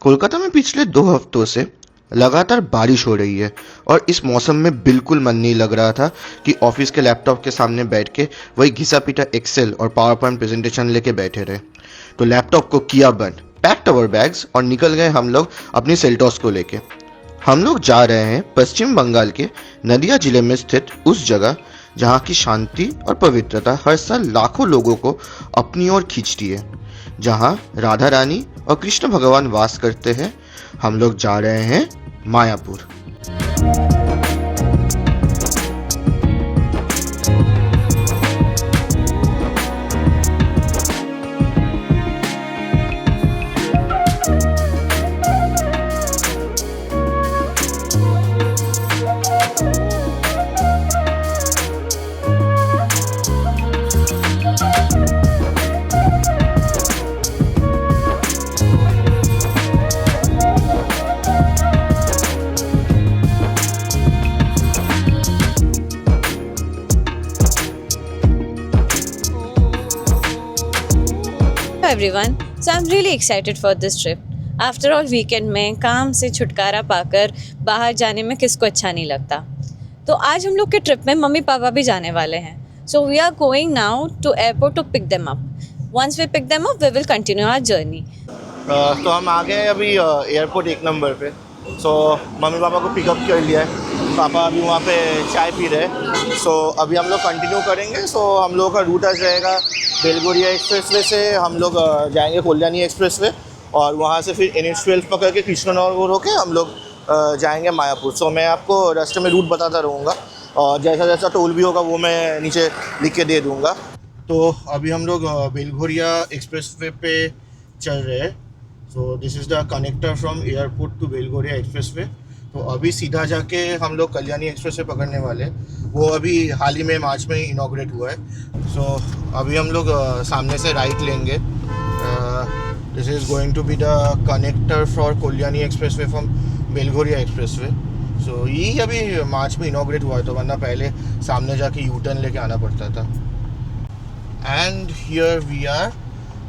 कोलकाता में पिछले 2 हफ्तों से लगातार बारिश हो रही है और इस मौसम में बिल्कुल मन नहीं लग रहा था कि ऑफिस के लैपटॉप के सामने बैठ के वही घिसा पीटा एक्सेल और पावर पॉइंट प्रेजेंटेशन लेके बैठे रहे। तो लैपटॉप को किया बंद, पैक्ड अवर बैग्स और निकल गए हम लोग अपनी सेल्टॉस को लेके। हम लोग जा रहे हैं पश्चिम बंगाल के नदिया जिले में स्थित उस जगह जहाँ की शांति और पवित्रता हर साल लाखों लोगों को अपनी ओर खींचती है, जहाँ राधा रानी और कृष्ण भगवान वास करते हैं। हम लोग जा रहे हैं Mayapur. everyone, so I'm really excited for this trip. After all, weekend में काम से छुटकारा पाकर बाहर जाने में किसको अच्छा नहीं लगता। तो आज हम लोग के ट्रिप में मम्मी पापा भी जाने वाले हैं। So we are going now to airport to pick them up. Once we pick them up, we will continue our journey. तो हम आ गए अभी एयरपोर्ट 1 नंबर पे। मम्मी पापा को पिकअप कर लिया है। पापा अभी वहाँ पे चाय पी रहे हैं। अभी हम लोग कंटिन्यू करेंगे। हम लोगों का रूट आज रहेगा बेलगोरिया एक्सप्रेसवे से हम लोग जाएंगे कल्याणी एक्सप्रेसवे और वहाँ से फिर NH12 पकड़ के कृष्णनगर होके हम लोग जाएंगे मायापुर। मैं आपको रास्ते में रूट बताता रहूँगा और जैसा जैसा टोल भी होगा वो मैं नीचे लिख के दे दूँगा। तो अभी हम लोग बेलगोरिया एक्सप्रेसवे पे चल रहे हैं। This is the connector from airport to Belgharia expressway. तो अभी सीधा जाके हम लोग कल्याणी एक्सप्रेसवे पकड़ने वाले हैं। वो अभी हाल ही में मार्च में इनॉग्रेट हुआ है। अभी हम लोग सामने से राइट लेंगे। This is going to be the connector for Kalyani expressway from Belgharia expressway. यही अभी मार्च में इनॉग्रेट हुआ है, तो वरना पहले सामने जाके यू टर्न लेके आना पड़ता था। And here we are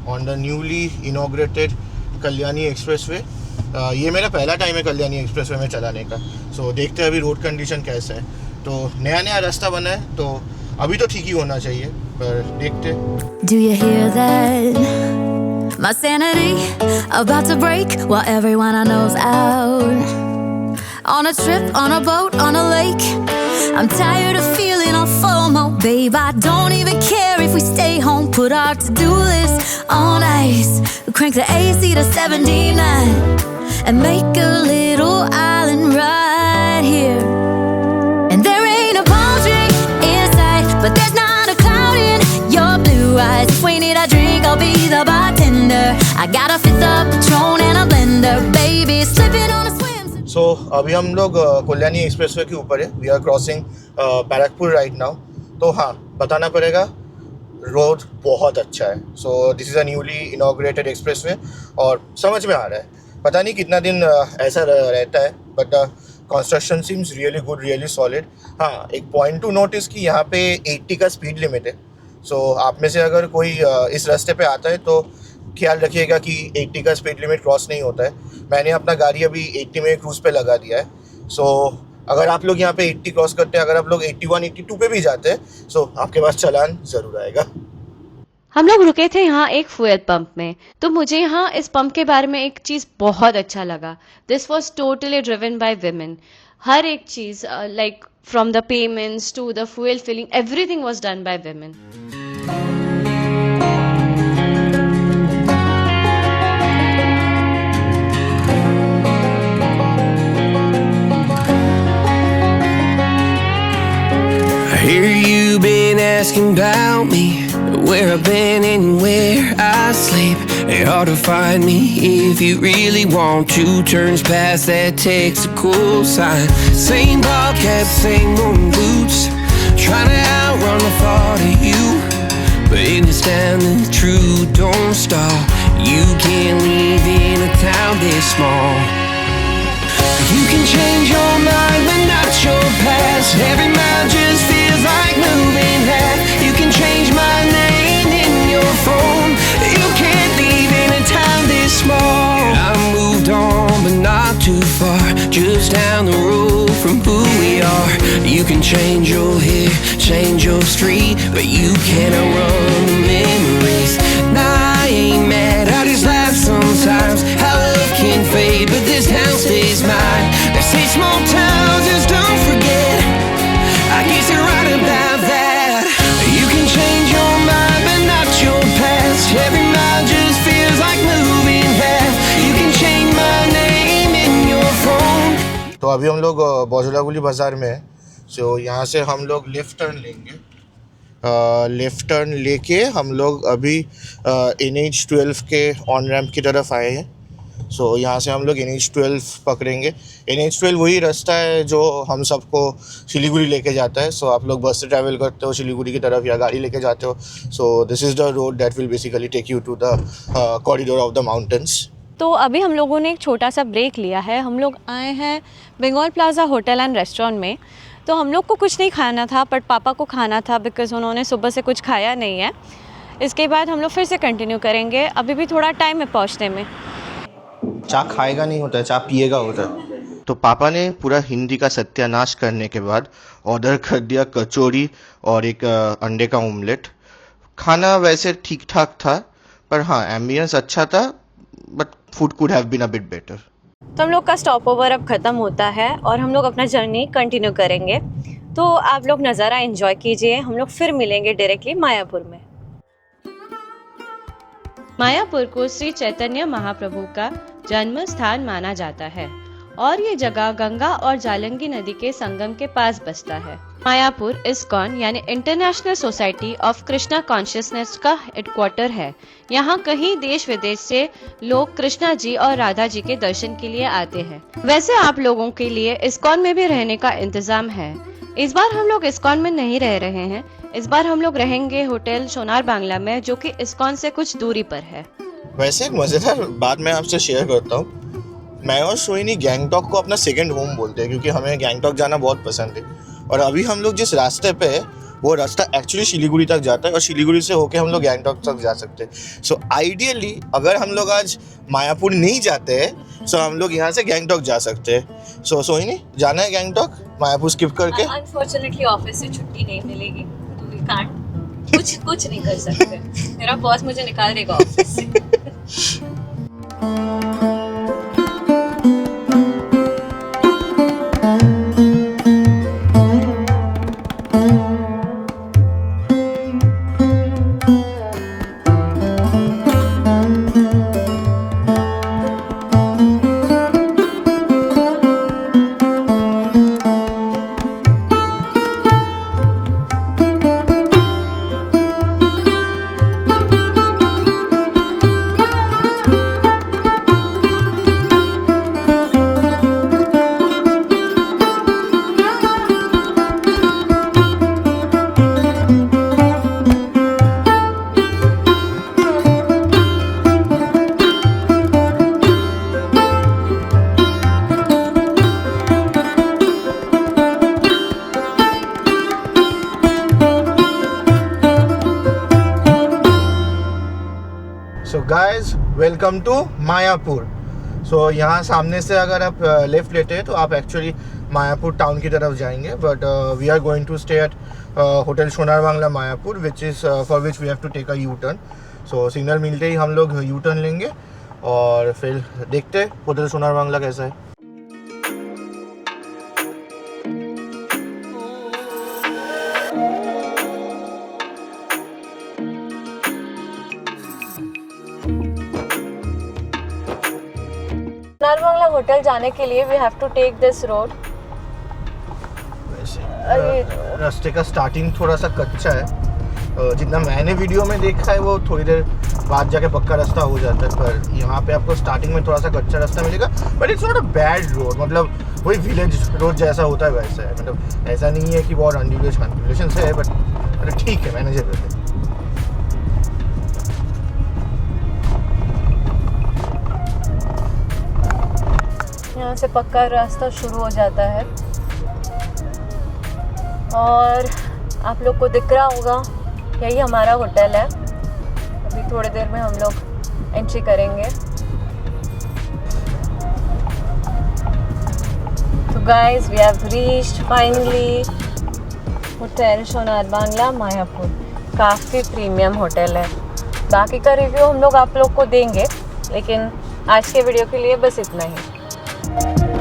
on the newly inaugurated Kalyani expressway. ये मेरा पहला टाइम है कल्याणी एक्सप्रेसवे में चलाने का। देखते हैं अभी रोड कंडीशन कैसा है। तो नया नया रास्ता बना है तो अभी तो ठीक ही होना चाहिए, पर देखते। Do you hear that? My sanity about to break while everyone I know's out. On a trip, on a boat, on a lake. I'm tired of feeling all FOMO, babe. I don't even care if we stay home. Put our to-do list on ice. Crank the AC to 79 and make a little island right here. And there ain't a palm tree in sight, but there's not a cloud in your blue eyes. If we need a drink, I'll be the bartender. I got a fifth of Patron and a blender, baby, slipping on a swim. अभी हम लोग Kalyani expressway के ऊपर है। We are crossing Barrackpore right now. तो हाँ, बताना पड़ेगा रोड बहुत अच्छा है। This is a newly inaugurated expressway और समझ में आ रहा है। पता नहीं कितना दिन ऐसा रहता है, but construction seems really good, really solid. हाँ, एक पॉइंट टू नोटिस कि यहाँ पे 80 का स्पीड लिमिट है। आप में से अगर कोई इस रास्ते पे आता है तो ख्याल रखिएगा कि 80 का स्पीड लिमिट क्रॉस नहीं होता है। मैंने अपना गाड़ी अभी 80 में क्रूज़ पे लगा दिया है। अगर आप लोग यहाँ पे 80 क्रॉस करते हैं, अगर आप लोग 81, 82 पे भी जाते हैं, आपके पास चालान ज़रूर आएगा। हम लोग रुके थे यहाँ एक फ्यूल पंप में, तो मुझे यहाँ इस पंप के बारे में एक चीज़ बहुत अच्छा लगा। This was totally driven by women. हर एक चीज़ like from the payments to the fuel filling, everything was done by women. I hear you been asking about me, where I've been and where I sleep. It's hard to find me if you really want to. Turns past that takes a cool sign. Same ball cap, same moon boots, trying to outrun the thought of you. But in this town the truth don't stop. You can't live in a town this small. You can change your mind but not your past. Every mile just feels like moving half. You can change my name in your phone. You can't leave in a town this small. I moved on too far, just down the road from who we are. You can change your hair, change your street, but you cannot run the memories. Nah, I ain't mad, I just laugh sometimes. How love can fade, but this town stays mine. They say small towns just don't forget. I guess you're right about that. You can change your mind, but not your past. Every mile just feels like moving half. You can change my name in your phone. तो अभी हम लोग बौजुलागुली बाज़ार में हैं. सो यहाँ से हम लोग लेफ़्ट टर्न लेंगे. लेफ़्ट टर्न लेके हम लोग अभी NH12 के ऑन रैम्प की तरफ आए हैं. सो यहाँ से हम लोग NH12 पकड़ेंगे. NH12 वही रास्ता है जो हम सबको सिलीगुड़ी लेके जाता है. सो आप लोग बस से ट्रैवल करते हो सिलीगुड़ी की तरफ या गाड़ी लेके जाते हो. So this is the road that will basically take you to the corridor of the mountains. तो अभी हम लोगों ने एक छोटा सा ब्रेक लिया है. हम लोग आए हैं Bengal plaza hotel and restaurant में. तो हम लोग को कुछ नहीं खाना था, बट पापा को खाना था बिकॉज़ उन्होंने सुबह से कुछ खाया नहीं है. इसके बाद हम लोग फिर से कंटिन्यू करेंगे. अभी भी थोड़ा टाइम है पहुंचने में. चाय खाएगा नहीं होता है, चाय पिएगा होता है. तो पापा ने पूरा हिंदी का सत्यानाश करने के बाद ऑर्डर कर दिया कचौड़ी और एक अंडे का ऑमलेट. खाना वैसे ठीक ठाक था, पर हाँ एम्बियंस अच्छा था, but food could have been a bit better. तो हम लोग का स्टॉप ओवर अब ख़त्म होता है और हम लोग अपना जर्नी कंटिन्यू करेंगे. तो आप लोग नज़ारा एंजॉय कीजिए. हम लोग फिर मिलेंगे डायरेक्टली मायापुर में. मायापुर को श्री चैतन्य महाप्रभु का जन्म स्थान माना जाता है और ये जगह गंगा और जालंगी नदी के संगम के पास बसता है. मायापुर इस्कॉन यानी international society of Krishna consciousness का हेडक्वार्टर है. यहाँ कहीं देश विदेश से लोग कृष्णा जी और राधा जी के दर्शन के लिए आते हैं. वैसे आप लोगों के लिए इस्कॉन में भी रहने का इंतजाम है. इस बार हम लोग इस्कॉन में नहीं रह रहे हैं. इस बार हम लोग रहेंगे होटल सोनार बांग्ला में, जो कि इस्कॉन से कुछ दूरी पर है. वैसे एक मज़ेदार बात मैं आपसे शेयर करता हूँ. मैं और सोहिनी गैंगटॉक को अपना सेकंड होम बोलते हैं क्योंकि हमें गैंगटॉक जाना बहुत पसंद है. और अभी हम लोग जिस रास्ते पे है वो रास्ता एक्चुअली सिलीगुड़ी तक जाता है और सिलीगुड़ी से होके हम लोग गैंगटॉक तक जा सकते हैं. सो आइडियली अगर हम लोग आज मायापुर नहीं जाते हैं सो हम लोग यहाँ से गैंगटॉक जा सकते हैं. सो सोहिनी जाना है गैंगटॉक मायापुर स्किप करके. अनफॉर्चुनेटली ऑफिस से छुट्टी नहीं मिलेगी, तो वी कांट कुछ नहीं कर सकते. मेरा बॉस मुझे निकाल देगा ऑफिस से. So guys welcome to Mayapur. So यहाँ सामने से अगर आप लेफ्ट लेते हैं तो आप एक्चुअली मायापुर टाउन की तरफ जाएंगे. But we are going to stay at hotel Sonar Bangla Mayapur which is for which we have to take a U turn. So signal मिलते ही हम लोग यू टर्न लेंगे और फिर देखते हैं होटल सोनार बांग्ला कैसा है. सोनार बांग्ला होटल जाने के लिए we have to take this road. रास्ते का स्टार्टिंग थोड़ा सा कच्चा है. जितना मैंने वीडियो में देखा है वो थोड़ी देर बाद जाके पक्का रास्ता हो जाता है. पर यहाँ पे आपको स्टार्टिंग में थोड़ा सा कच्चा रास्ता मिलेगा. But it's not a bad road. मतलब वही विलेज रोड जैसा होता है वैसा है. मतलब ऐसा नहीं है कि बहुत अनड्यूरेशन से है, बट ठीक है, मैनेजेबल है. यहाँ से पक्का रास्ता शुरू हो जाता है और आप लोग को दिख रहा होगा यही हमारा होटल है. अभी थोड़ी देर में हम लोग एंट्री करेंगे. guys, we have reached finally hotel Sonar Bangla Mayapur. काफ़ी प्रीमियम होटल है। बाकी का रिव्यू हम लोग आप लोग को देंगे, लेकिन आज के वीडियो के लिए बस इतना ही।